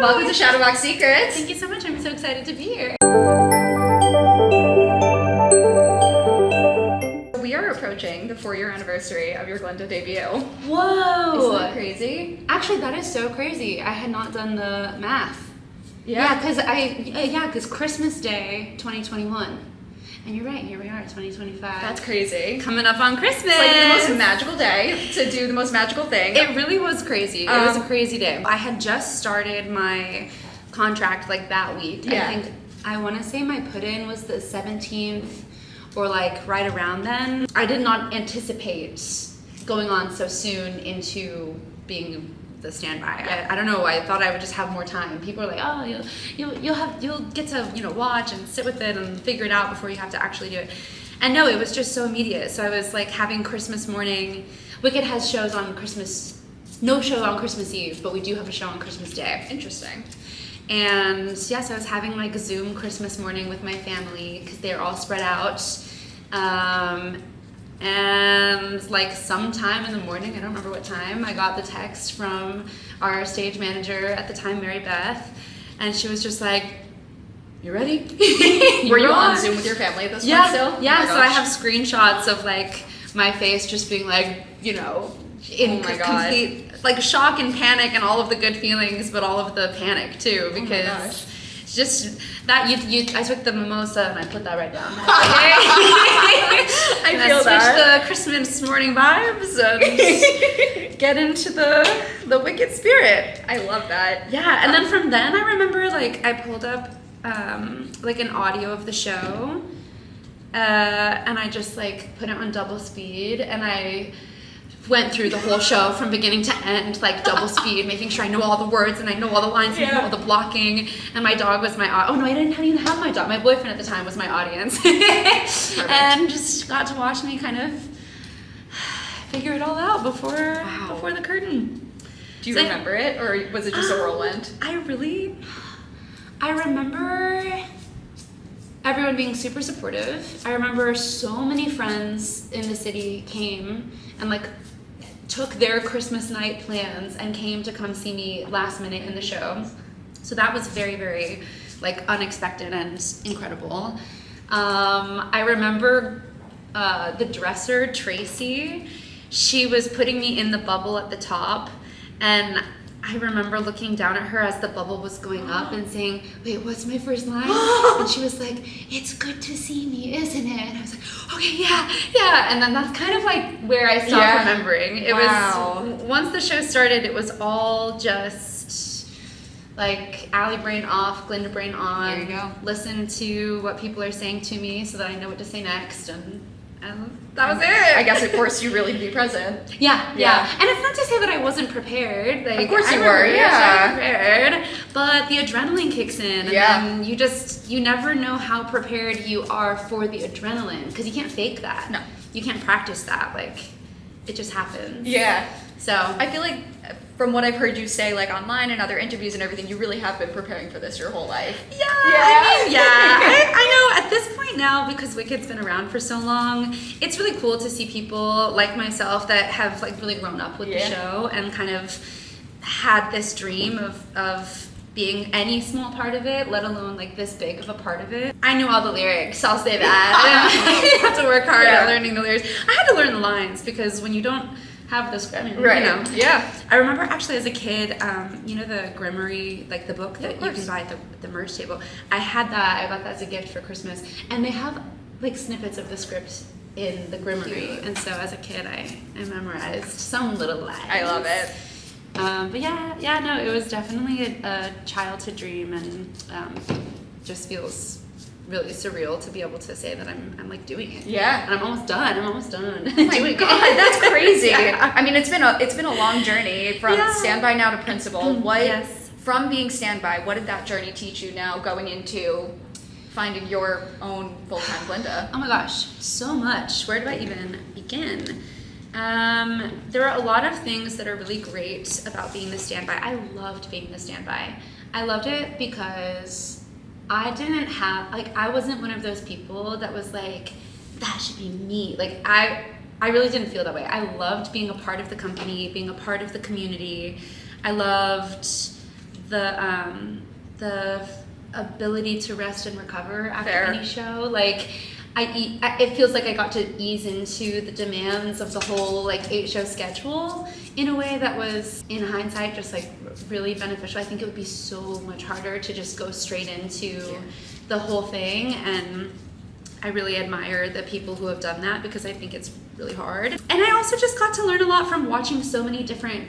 Welcome to Shadowbox Secrets. Thank you so much. I'm so excited to be here. We are approaching the 4-year anniversary of your Glinda debut. Whoa! Isn't that crazy? Actually, that is so crazy. I had not done the math. Yeah, because Christmas Day 2021. And you're right, here we are, 2025. That's crazy. Coming up on Christmas. It's like the most magical day to do the most magical thing. It really was crazy. It was a crazy day. I had just started my contract like that week. Yeah. I want to say my put-in was the 17th or like right around then. I did not anticipate going on so soon into being the standby. Yeah. I don't know. I thought I would just have more time. People are like, oh, you'll get to watch and sit with it and figure it out before you have to actually do it. And no, it was just so immediate. So I was like having Christmas morning. Wicked has shows on Christmas. No show on Christmas Eve, but we do have a show on Christmas Day. Interesting. And yes, I was having like a Zoom Christmas morning with my family because they're all spread out. And like sometime in the morning, I don't remember what time, I got the text from our stage manager at the time, Mary Beth, and she was just like, "You ready?" Were you on Zoom with your family at this point still? Yeah, Oh so I have screenshots of like my face just being like, in complete like shock and panic and all of the good feelings, but all of the panic too, because just that I took the mimosa and I put that right down. I feel that. the Christmas morning vibes and get into the Wicked spirit. I love that. Yeah, and then from then I remember like I pulled up like an audio of the show and I just like put it on double speed and I went through the whole show from beginning to end, like double speed, making sure I know all the words and I know all the lines and I know all the blocking. And my dog was I didn't even have my dog. My boyfriend at the time was my audience. And just got to watch me kind of figure it all out before the curtain. Do you remember it, or was it just a whirlwind? I remember everyone being super supportive. I remember so many friends in the city came and like took their Christmas night plans and came to come see me last minute in the show. So that was very, very like unexpected and incredible. I remember the dresser, Tracy, she was putting me in the bubble at the top, and I remember looking down at her as the bubble was going up and saying, "Wait, what's my first line?" And she was like, "It's good to see me, isn't it?" And I was like, "Okay, yeah." And then that's kind of like where I stopped remembering. It was, once the show started, it was all just like Allie brain off, Glinda brain on. There you go. Listen to what people are saying to me so that I know what to say next. And that was it. I guess it forced you really to be present. Yeah. And it's not to say that I wasn't prepared. Like, of course you were. Yeah. I was prepared. But the adrenaline kicks in. And then you never know how prepared you are for the adrenaline. Because you can't fake that. No. You can't practice that. Like, it just happens. Yeah. So I feel like from what I've heard you say, like online and other interviews and everything, you really have been preparing for this your whole life. I know at this point now, because Wicked's been around for so long, it's really cool to see people like myself that have like really grown up with the show and kind of had this dream of being any small part of it, let alone like this big of a part of it. I knew all the lyrics, I'll say that. I have to work hard at learning the lyrics. I had to learn the lines because when you don't have the script, I remember actually as a kid, the Grimoire, like the book that you can buy at the merch table. I had that. I got that as a gift for Christmas, and they have like snippets of the script in the Grimoire. And so as a kid, I memorized some little lines. I love it. But no, it was definitely a childhood dream, and just feels really surreal to be able to say that I'm like doing it. Yeah. And I'm almost done. Oh my God, that's crazy. I mean, it's been a long journey from standby now to principal. From being standby, what did that journey teach you now going into finding your own full-time Glinda? Oh my gosh, so much. Where do I even begin? There are a lot of things that are really great about being the standby. I loved being the standby. I loved it because I wasn't one of those people that was like, that should be me. Like, I really didn't feel that way. I loved being a part of the company, being a part of the community. I loved the ability to rest and recover after Fair. any show. Like, it feels like I got to ease into the demands of the whole like 8-show schedule in a way that was, in hindsight, just like really beneficial. I think it would be so much harder to just go straight into the whole thing, and I really admire the people who have done that because I think it's really hard. And I also just got to learn a lot from watching so many different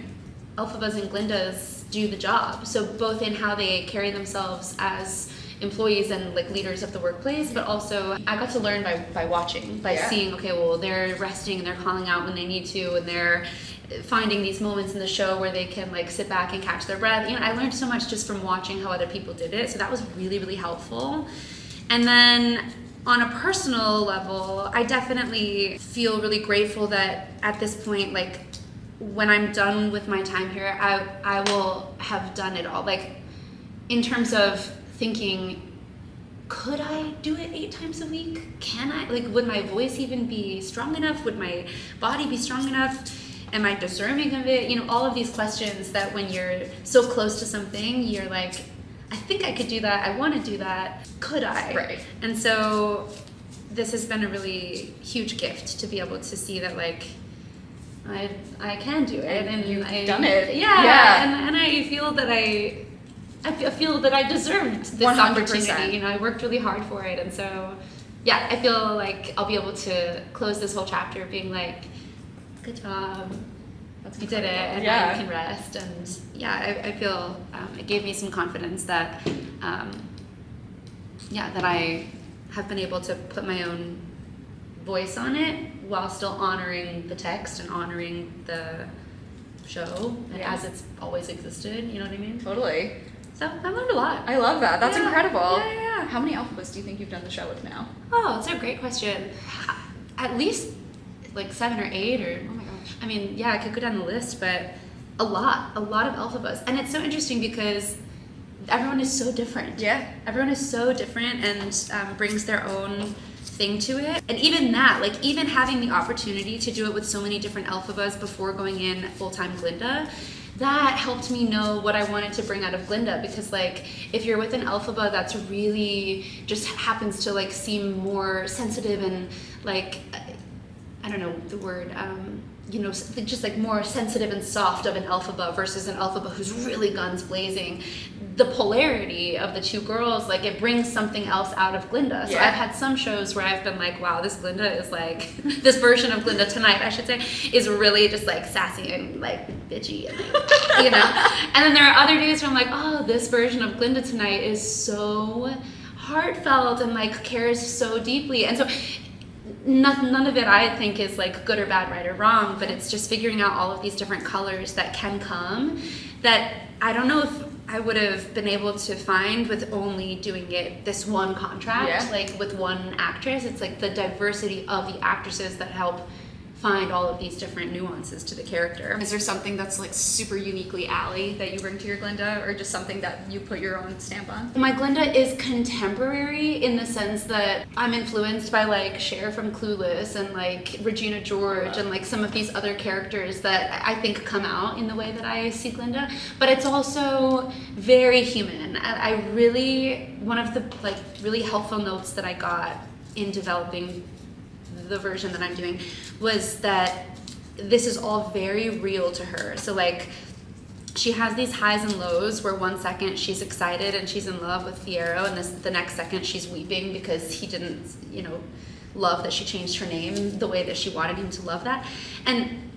Elphabas and Glindas do the job. So both in how they carry themselves as employees and like leaders of the workplace, but also I got to learn by watching, by seeing, okay, well, they're resting and they're calling out when they need to, and they're finding these moments in the show where they can like sit back and catch their breath. You know, I learned so much just from watching how other people did it, so that was really, really helpful. And then on a personal level, I definitely feel really grateful that at this point, like, when I'm done with my time here, I will have done it all. Like, in terms of thinking, could I do it 8 times a week? Can I? Like, would my voice even be strong enough? Would my body be strong enough? Am I deserving of it? You know, all of these questions that when you're so close to something, you're like, I think I could do that. I want to do that. Could I? Right. And so this has been a really huge gift to be able to see that, like, I can do it, and you've I've done it. Yeah. And I feel that I feel that I deserved this 100%. opportunity. You know, I worked really hard for it, and so yeah, I feel like I'll be able to close this whole chapter being like, good job. You did it, and now you can rest. And yeah, I feel it gave me some confidence that that I have been able to put my own voice on it while still honoring the text and honoring the show as it's always existed. You know what I mean? Totally. So I learned a lot. I love that. That's incredible. Yeah. How many Elphabas do you think you've done the show with now? Oh, that's a great question. At least like 7 or 8, or Oh my gosh. I mean, yeah, I could go down the list, but a lot of Elphabas. And it's so interesting because everyone is so different. Yeah. Everyone is so different and brings their own thing to it. And even that, like, even having the opportunity to do it with so many different Elphabas before going in full-time Glinda, that helped me know what I wanted to bring out of Glinda. Because, like, if you're with an Elphaba that's really just happens to, like, seem more sensitive and, like, I don't know the word, you know, just like more sensitive and soft of an Elphaba versus an Elphaba who's really guns blazing, the polarity of the two girls, like, it brings something else out of Glinda. So I've had some shows where I've been like, wow, this Glinda is like, this version of Glinda tonight, I should say, is really just like sassy and like bitchy and like, you know. And then there are other days where I'm like, oh, this version of Glinda tonight is so heartfelt and like cares so deeply. And so none of it I think is like good or bad, right or wrong, but it's just figuring out all of these different colors that can come that I don't know if I would have been able to find with only doing it this one contract, like with one actress. It's like the diversity of the actresses that help find all of these different nuances to the character. Is there something that's like super uniquely Allie that you bring to your Glinda, or just something that you put your own stamp on? My Glinda is contemporary in the sense that I'm influenced by like Cher from Clueless and like Regina George and like some of these other characters that I think come out in the way that I see Glinda, but it's also very human. I really, one of the like really helpful notes that I got in developing the version that I'm doing was that this is all very real to her. So like she has these highs and lows where one second she's excited and she's in love with Fiyero, and the next second she's weeping because he didn't, you know, love that she changed her name the way that she wanted him to love that. And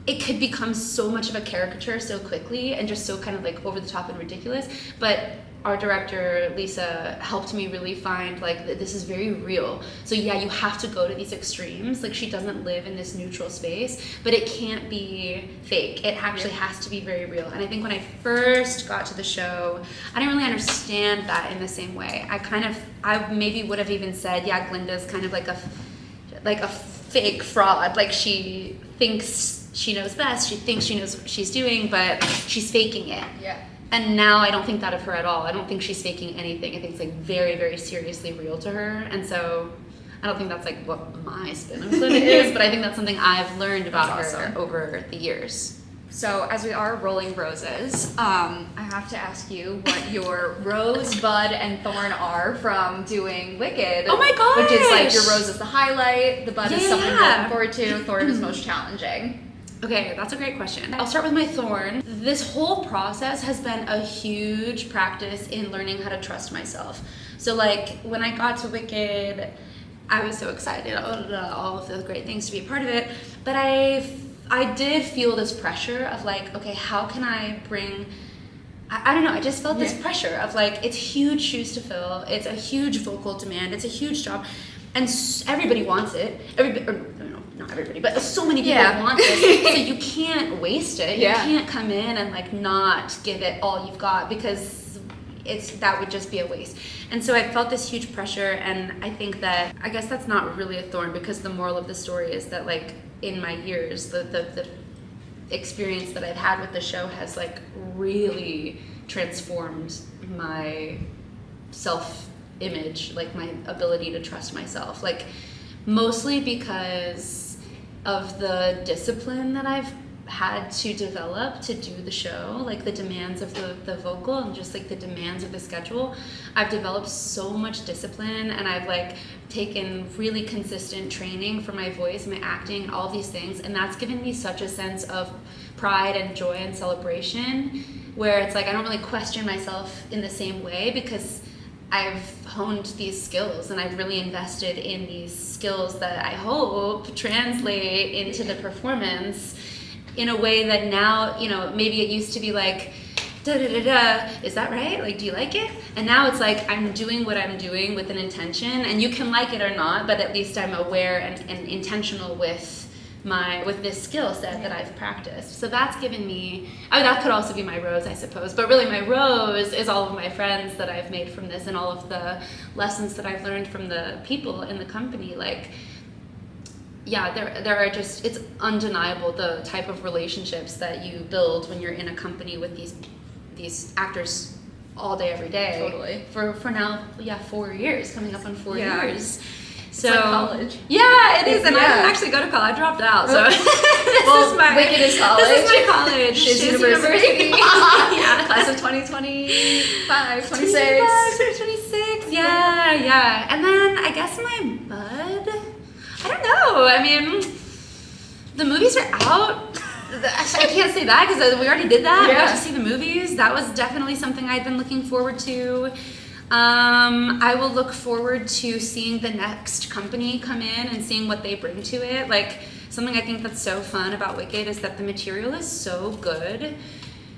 it could become so much of a caricature so quickly and just so kind of like over the top and ridiculous, but our director, Lisa, helped me really find like this is very real. So yeah, you have to go to these extremes. Like she doesn't live in this neutral space, but it can't be fake. It actually has to be very real. And I think when I first got to the show, I didn't really understand that in the same way. I maybe would have even said, yeah, Glinda's kind of like a fake fraud. Like she thinks she knows best. She thinks she knows what she's doing, but she's faking it. Yeah. And now I don't think that of her at all. I don't think she's faking anything. I think it's like very, very seriously real to her. And so I don't think that's like what my spin of Glinda is, but I think that's something I've learned about her over the years. So, as we are rolling roses, I have to ask you what your rose, bud, and thorn are from doing Wicked. Oh my gosh! Which is like your rose is the highlight, the bud is something you're looking forward to, thorn is most challenging. Okay, that's a great question. I'll start with my thorn. This whole process has been a huge practice in learning how to trust myself. So like when I got to Wicked, I was so excited, all of the great things to be a part of it, but I did feel this pressure of like, okay, how can I bring, I don't know, I just felt this pressure of like, it's huge shoes to fill, it's a huge vocal demand, it's a huge job, and everybody wants it. Not everybody, but so many people want this, so you can't waste it. You can't come in and like not give it all you've got, because that would just be a waste. And so I felt this huge pressure, and I think that, I guess that's not really a thorn, because the moral of the story is that like in my years, the experience that I've had with the show has like really transformed my self-image, like my ability to trust myself, like mostly because of the discipline that I've had to develop to do the show, like the demands of the vocal and just like the demands of the schedule. I've developed so much discipline, and I've like taken really consistent training for my voice, my acting, all these things, and that's given me such a sense of pride and joy and celebration, where it's like I don't really question myself in the same way, because I've honed these skills and I've really invested in these skills that I hope translate into the performance in a way that now, you know, maybe it used to be like, da-da-da-da, is that right? Like, do you like it? And now it's like, I'm doing what I'm doing with an intention, and you can like it or not, but at least I'm aware and intentional with this skill set that I've practiced. So that's given me, I mean, that could also be my rose, I suppose, but really my rose is all of my friends that I've made from this, and all of the lessons that I've learned from the people in the company. Like, yeah, there are just, it's undeniable the type of relationships that you build when you're in a company with these actors all day, every day. Totally. For now, 4 years, coming up on 4 years. So, it's like college. Yeah, it is, and I didn't actually go to college. I dropped out, so Wicked is college. This is my college. Shiz University. Class of 2025, 26. 2026, yeah. And then I guess my bud, I don't know. I mean, the movies are out. I can't say that because we already did that. I got to see the movies. That was definitely something I'd been looking forward to. I will look forward to seeing the next company come in and seeing what they bring to it. Like, something I think that's so fun about Wicked is that the material is so good.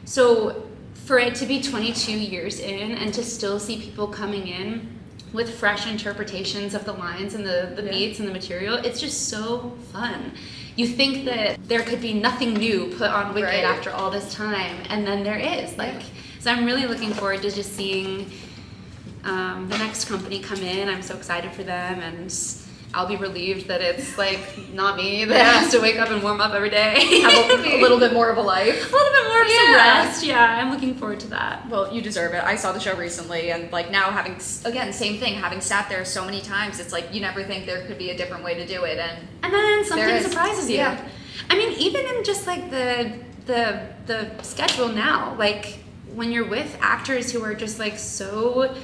So for it to be 22 years in and to still see people coming in with fresh interpretations of the lines and the beats and the material, it's just so fun. You think that there could be nothing new put on Wicked after all this time, and then there is. Like, so I'm really looking forward to just seeing the next company come in. I'm so excited for them, and I'll be relieved that it's like not me that has to wake up and warm up every day. Have a little bit more of a life. A little bit more of some rest. Yeah, I'm looking forward to that. Well, you deserve it. I saw the show recently, and like now having, again, same thing, having sat there so many times, it's like you never think there could be a different way to do it, and then something surprises you. Yeah. I mean, even in just like the schedule now, like when you're with actors who are just like so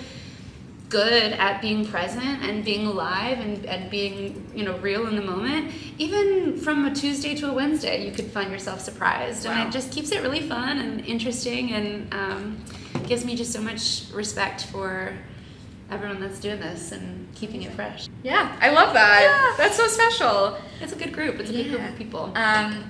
good at being present and being alive and being, you know, real in the moment, even from a Tuesday to a Wednesday, you could find yourself surprised. Wow. And it just keeps it really fun and interesting, and gives me just so much respect for everyone that's doing this and keeping it fresh. Yeah, I love that. Yeah. That's so special. It's a good group. It's a good group of people.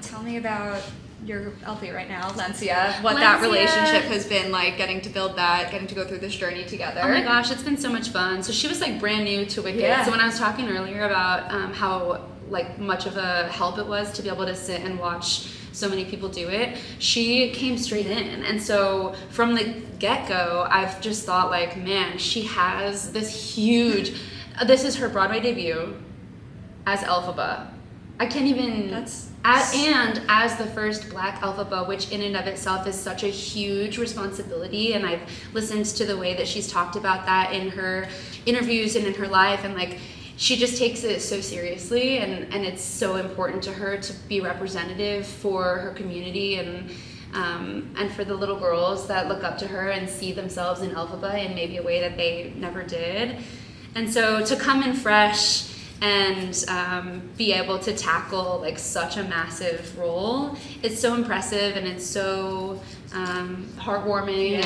Tell me about your LP right now, Lencia, that relationship has been like, getting to build that, getting to go through this journey together. Oh my gosh, it's been so much fun. So she was like brand new to Wicked. So when I was talking earlier about how like much of a help it was to be able to sit and watch so many people do it, she came straight in. And so from the get-go, I've just thought like, man, she has this huge, this is her Broadway debut as Elphaba. I can't even, and as the first Black Elphaba, which in and of itself is such a huge responsibility, and I've listened to the way that she's talked about that in her interviews and in her life, and like, she just takes it so seriously, and it's so important to her to be representative for her community and for the little girls that look up to her and see themselves in Elphaba in maybe a way that they never did. And so to come in fresh and be able to tackle like such a massive role, it's so impressive, and it's so heartwarming.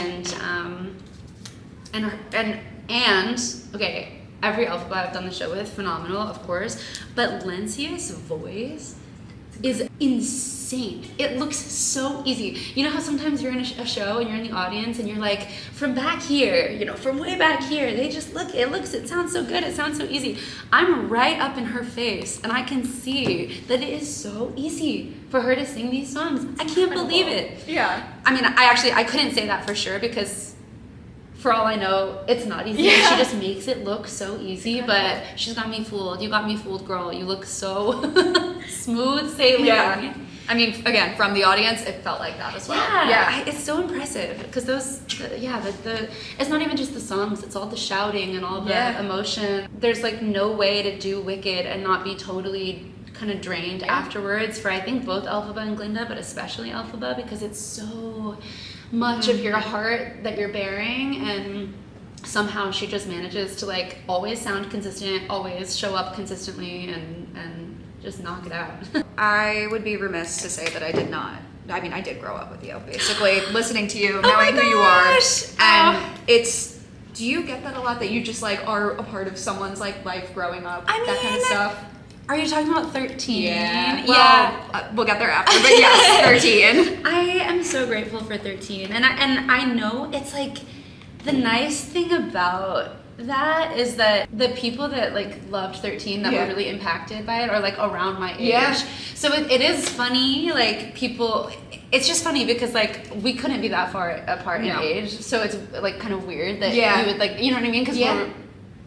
And okay, every Elphaba I've done the show with, phenomenal, of course, but Lencia's voice is insane. It looks so easy. You know how sometimes you're in a show and you're in the audience and you're like, from back here, you know, from way back here, they just it sounds so good, it sounds so easy. I'm right up in her face and I can see that it is so easy for her to sing these songs. I can't believe it. Yeah. I mean, I couldn't say that for sure, because for all I know, it's not easy. Yeah. She just makes it look so easy, but she's got me fooled. You got me fooled, girl. You look so smooth sailing. Yeah. I mean, again, from the audience, it felt like that as well. Yeah. It's so impressive, because it's not even just the songs, it's all the shouting and all the emotion. There's like no way to do Wicked and not be totally kind of drained afterwards, for I think both Elphaba and Glinda, but especially Elphaba, because it's so much of your heart that you're bearing, and somehow she just manages to like always sound consistent, always show up consistently, and just knock it out. I would be remiss to say that I did not. I mean, I did grow up with you, basically, listening to you, knowing who you are. And do you get that a lot, that you just like are a part of someone's like life growing up, that kind of stuff? Are you talking about 13? Yeah. Well, we'll get there after, but yes, 13. I am so grateful for 13. And I know it's like, the nice thing about that is that the people that like loved 13 that were really impacted by it are like around my age. Yeah. So it is funny, like people, it's just funny because like we couldn't be that far apart in age. So it's like kind of weird that we would like, you know what I mean? Because we're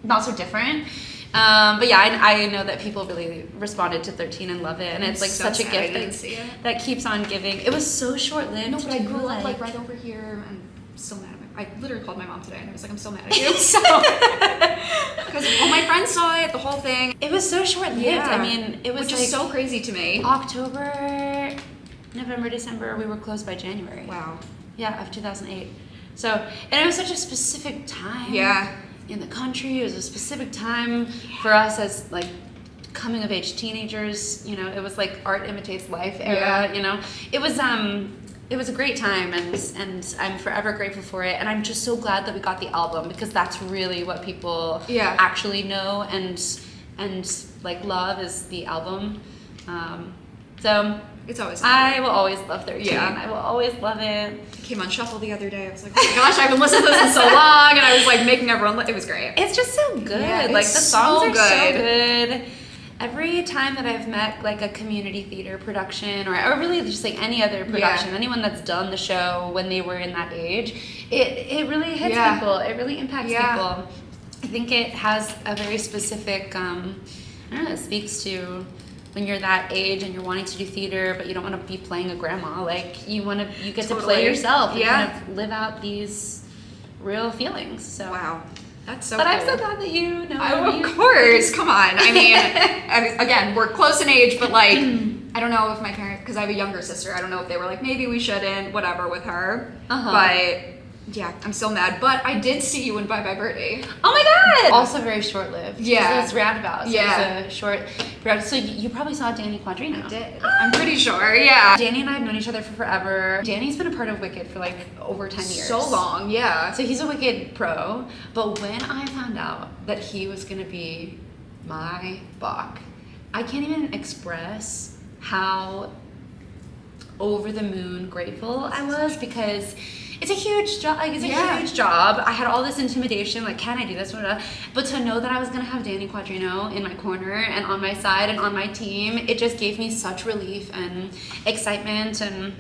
not so different. But yeah, I know that people really responded to 13 and love it, and it's like so such a gift that keeps on giving. It was so short-lived. No, but I grew up like right over here. I'm still mad at I literally called my mom today and I was like, I'm so mad at you. So, because all my friends saw it, the whole thing. It was so short-lived. Yeah. I mean, it was which is so crazy to me. October, November, December, we were closed by January. Wow. Yeah, of 2008. So, and it was such a specific time. Yeah. In the country, it was a specific time for us as like coming of age teenagers. You know, it was like art imitates life era. You know, it was a great time, and I'm forever grateful for it. And I'm just so glad that we got the album, because that's really what people actually know and like love is the album. So it's always. I will always love 13. Yeah. I will always love it. It came on shuffle the other day. I was like, oh my gosh, I haven't listened to this in so long, and I was like making everyone. It was great. It's just so good. Yeah, like the songs are so good. Every time that I've met like a community theater production, or really just like any other production, anyone that's done the show when they were in that age, it really hits people. It really impacts people. I think it has a very specific. I don't know. It speaks to when you're that age and you're wanting to do theater, but you don't want to be playing a grandma. Like you get to play yourself and kind of live out these real feelings. So wow, that's so. But cool. I'm so glad that you know. Of course, come on. I mean, again, we're close in age, but like, I don't know if my parents, because I have a younger sister. I don't know if they were like, maybe we shouldn't, whatever, with her. But. Yeah, I'm still mad, but I did see you in Bye Bye Birdie. Oh my god! Also very short-lived. Yeah. It was roundabout. So it was a short. So you probably saw Danny Quadrino. I did. I'm pretty sure, yeah. Danny and I have known each other for forever. Danny's been a part of Wicked for like over 10 years. So long, yeah. So he's a Wicked pro, but when I found out that he was gonna be my Bach, I can't even express how over the moon grateful I was, because it's a huge job. Like, it's a huge job. I had all this intimidation, like, can I do this? But to know that I was going to have Danny Quadrino in my corner and on my side and on my team, it just gave me such relief and excitement. And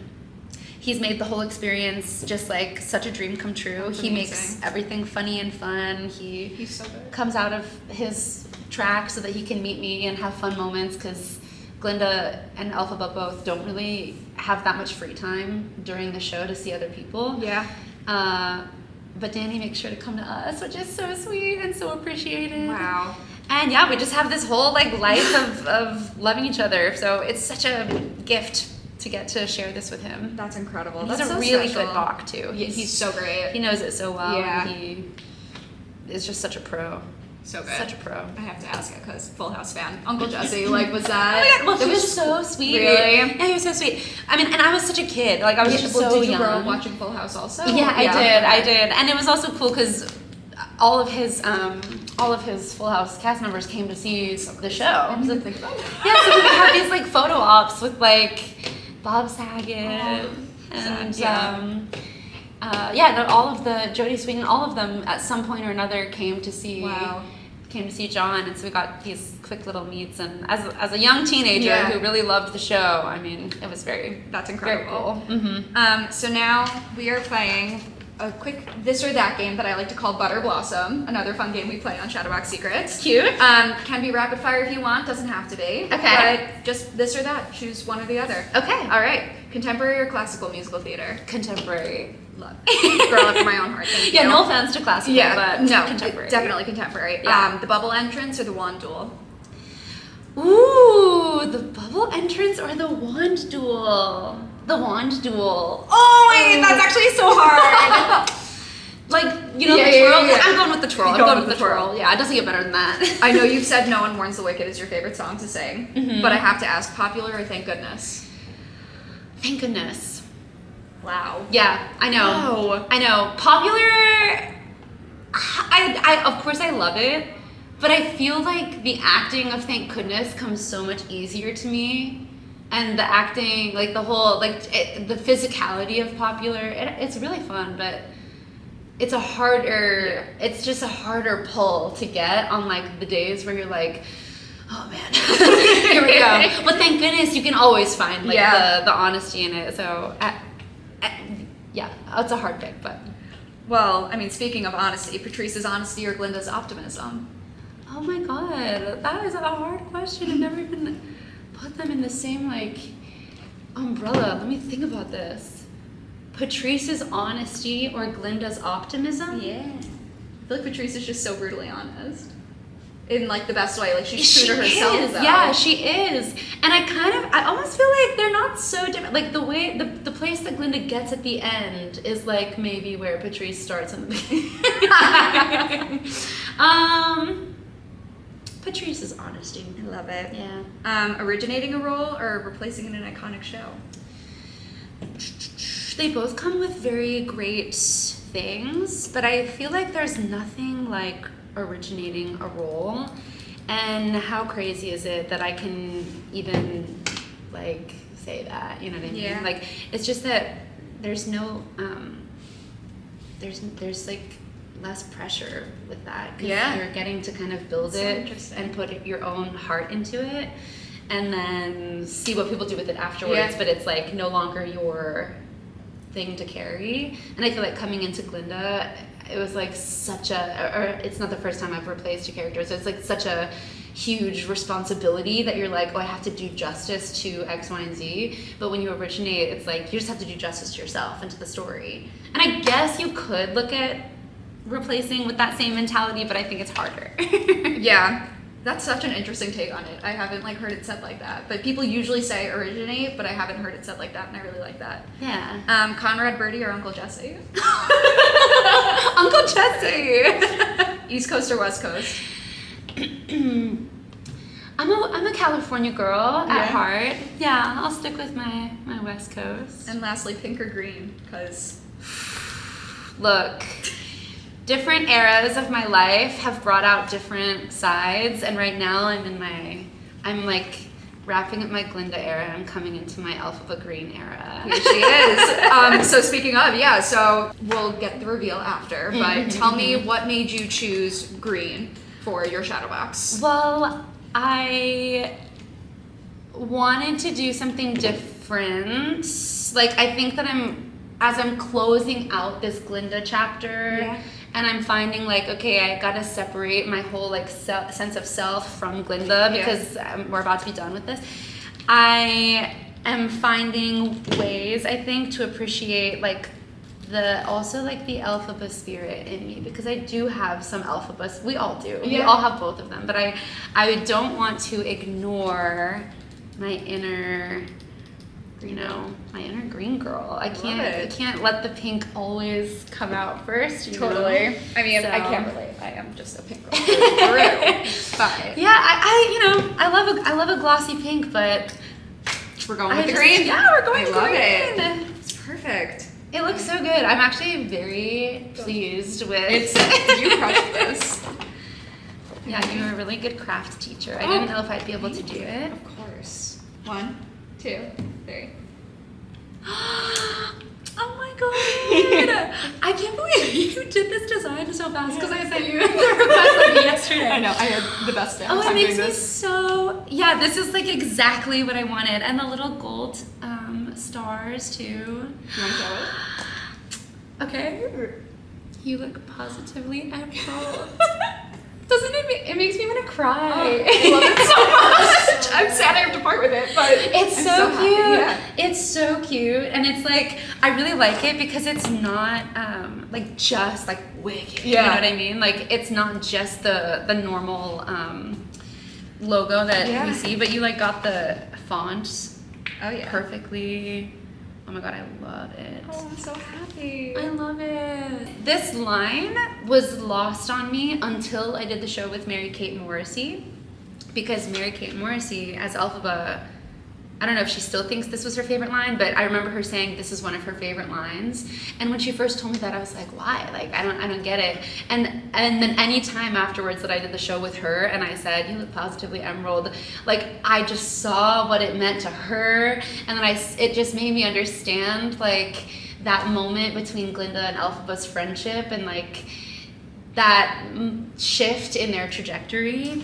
he's made the whole experience just, like, such a dream come true. That's he amazing. makes everything funny and fun. He's so good. Comes out of his track so that he can meet me and have fun moments, because Glinda and Elphaba both don't really have that much free time during the show to see other people. Yeah. But Danny makes sure to come to us, which is so sweet and so appreciated. Wow. And yeah, we just have this whole like life of loving each other. So it's such a gift to get to share this with him. That's incredible. He's That's a so really special. good Bach too. He's so great. He knows it so well. Yeah. And he is just such a pro. So good. Such a pro. I have to ask it because Full House fan. Uncle Jesse, like, was that? Oh my God, well, he was so sweet. Really? Yeah, he was so sweet. I mean, and I was such a kid. Like, I was just so did you young. grow up watching Full House also? Yeah, I did. And it was also cool because all of his Full House cast members came to see the show. I didn't think about that. Yeah, so we would have these like photo ops with like Bob Saget and all of the Jodie Sweetin, all of them at some point or another came to see John, and so we got these quick little meets. And as a young teenager who really loved the show, I mean, it was that's incredible. Very cool. So now we are playing a quick this or that game that I like to call Butter Blossom, another fun game we play on Shadowbox Secrets. Cute. Can be rapid fire if you want, doesn't have to be. Okay. But just this or that, choose one or the other. Okay. All right. Contemporary or classical musical theater? Contemporary. Love. Girl after my own heart. Thank you. No offense to classical, but no, contemporary. Definitely contemporary. Yeah. The bubble entrance or the wand duel? Ooh, the bubble entrance or the wand duel? The wand duel. Oh wait, that's actually so hard. Like, the twirl? Yeah. I'm going with the twirl. You're going with the twirl. Yeah, it doesn't get better than that. I know you've said No One Warns the Wicked is your favorite song to sing, but I have to ask, popular or thank goodness? Thank goodness. Wow. Yeah, I know. Wow. I know. Popular, I of course I love it, but I feel like the acting of Thank Goodness comes so much easier to me. And the acting, like the whole, the physicality of popular, it's really fun, but it's it's just a harder pull to get on like the days where you're like, oh man, here we go. But thank goodness you can always find like the honesty in it. So yeah, it's a hard pick, but. Well, I mean, speaking of honesty, Patrice's honesty or Glinda's optimism? Oh my god, that is a hard question. I've never even put them in the same like umbrella. Let me think about this. Patrice's honesty or Glinda's optimism? Yeah. I feel like Patrice is just so brutally honest. In like the best way. Like she's true to herself though. Yeah, she is. And I almost feel like they're not so different. Like the way the place that Glinda gets at the end is like maybe where Patrice starts in the beginning. Patrice's honesty. I love it. Yeah. Originating a role or replacing an iconic show? They both come with very great things, but I feel like there's nothing like originating a role. And how crazy is it that I can even like say that, you know what I mean? Yeah. Like it's just that there's no there's like less pressure with that, because you're getting to kind of build it and put your own heart into it and then see what people do with it afterwards, but it's like no longer your thing to carry. And I feel like coming into Glinda, it was like it's not the first time I've replaced a character, so it's like such a huge responsibility that you're like, oh, I have to do justice to X, Y, and Z. But when you originate, it's like you just have to do justice to yourself and to the story. And I guess you could look at replacing with that same mentality, but I think it's harder. Yeah. That's such an interesting take on it. I haven't like heard it said like that. But people usually say originate, but I haven't heard it said like that, and I really like that. Yeah. Conrad Birdie or Uncle Jesse? Uncle Jesse! East Coast or West Coast? I'm a California girl at heart. Yeah, I'll stick with my West Coast. And lastly, pink or green? Because look, different eras of my life have brought out different sides, and right now I'm like wrapping up my Glinda era. I'm coming into my Elphaba Green era. Here she is. So speaking of, so we'll get the reveal after, but tell me what made you choose green for your shadow box? Well, I wanted to do something different. Like, I think that as I'm closing out this Glinda chapter, and I'm finding like, okay, I gotta separate my whole like sense of self from Glinda, because we're about to be done with this. I am finding ways, I think, to appreciate like also like the alphaba spirit in me, because I do have some alphabas. We all do. Yeah. We all have both of them, but I don't want to ignore my inner, my inner green girl. I can't let the pink always come out first. Totally. I mean, I can't relate. I am just a pink girl. But yeah, I love a glossy pink, but we're going with the green. Yeah, we're going with the green. I love it. It's perfect. It looks so good. I'm actually very pleased with you crushed this. Yeah, you were a really good craft teacher. I didn't know if I'd be able to do it. Of course. 1, 2, 3. Oh my god! I can't believe you did this design so fast, because I sent you the request like yesterday. I know, I had the best time it makes doing me this. so... Yeah, this is like exactly what I wanted. And the little gold stars too. You want to show it? Okay. You look positively emerald. Doesn't it makes me want to cry. I love it so much. I'm sad I have to part with it, but it's so cute. Yeah. It's so cute, and it's like, I really like it because it's not like just like wicked. Yeah. You know what I mean? Like, it's not just the normal logo that we see, but you like got the font perfectly. Oh my god, I love it. Oh, I'm so happy. I love it. This line was lost on me until I did the show with Mary-Kate Morrissey, because Mary-Kate Morrissey, as Elphaba, I don't know if she still thinks this was her favorite line, but I remember her saying this is one of her favorite lines. And when she first told me that, I was like, why? Like, I don't get it. And then any time afterwards that I did the show with her and I said, you look positively emerald, like, I just saw what it meant to her. And then it just made me understand, like, that moment between Glinda and Elphaba's friendship, and like that shift in their trajectory.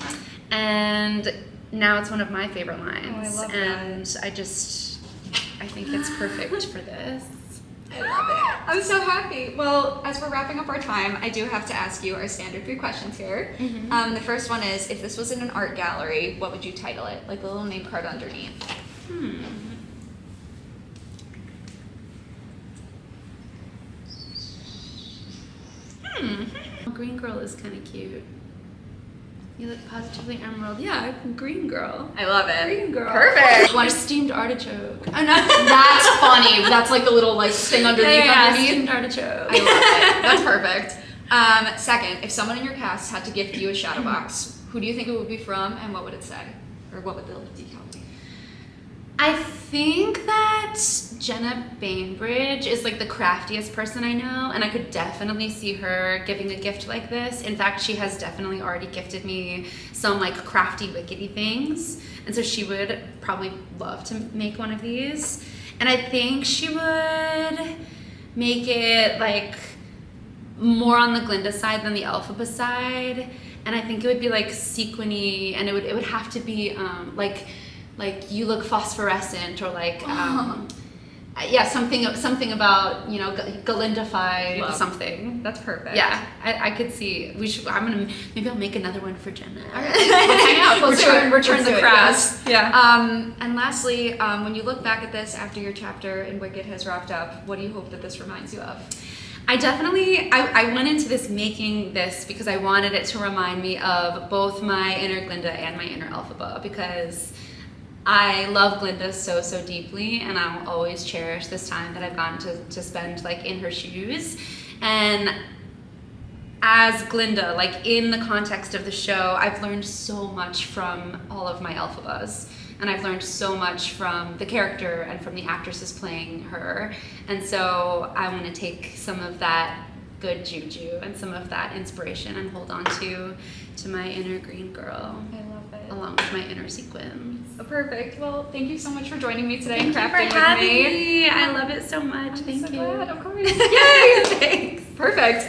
And now it's one of my favorite lines. Oh, I love and that. I think it's perfect for this. I love it. I'm so happy. Well, as we're wrapping up our time, I do have to ask you our standard 3 questions here. Mm-hmm. The first one is, if this was in an art gallery, what would you title it? Like the little name card underneath. Green girl is kind of cute. You look positively emerald. Yeah, green girl. I love it. Green girl. Perfect. One steamed artichoke. That's funny. That's like the little like thing underneath. Steamed artichoke. I love it. That's perfect. Second, if someone in your cast had to gift you a shadow box, who do you think it would be from, and what would it say? Or what would the decal be? I think that Jenna Bainbridge is like the craftiest person I know, and I could definitely see her giving a gift like this. In fact, she has definitely already gifted me some like crafty, wickedy things, and so she would probably love to make one of these. And I think she would make it like more on the Glinda side than the Elphaba side, and I think it would be like sequiny, and it would have to be like you look phosphorescent, or like something about, you know, Galindified something. That's perfect. Yeah, I could see. Maybe I'll make another one for Jenna. All right, let's hang out. Return the crafts. Yeah. And lastly, when you look back at this after your chapter in Wicked has wrapped up, what do you hope that this reminds you of? I went into this making this because I wanted it to remind me of both my inner Glinda and my inner Elphaba, because I love Glinda so deeply, and I'll always cherish this time that I've gotten to spend like in her shoes. And as Glinda, like in the context of the show, I've learned so much from all of my Elphabas, and I've learned so much from the character and from the actresses playing her. And so I want to take some of that good juju and some of that inspiration and hold on to my inner green girl. I love it. Along with my inner sequins. Perfect. Well, thank you so much for joining me today Thank and you crafting for having with me. I love it so much. I'm Thank so you. glad, of course. Yay! Thanks. Perfect.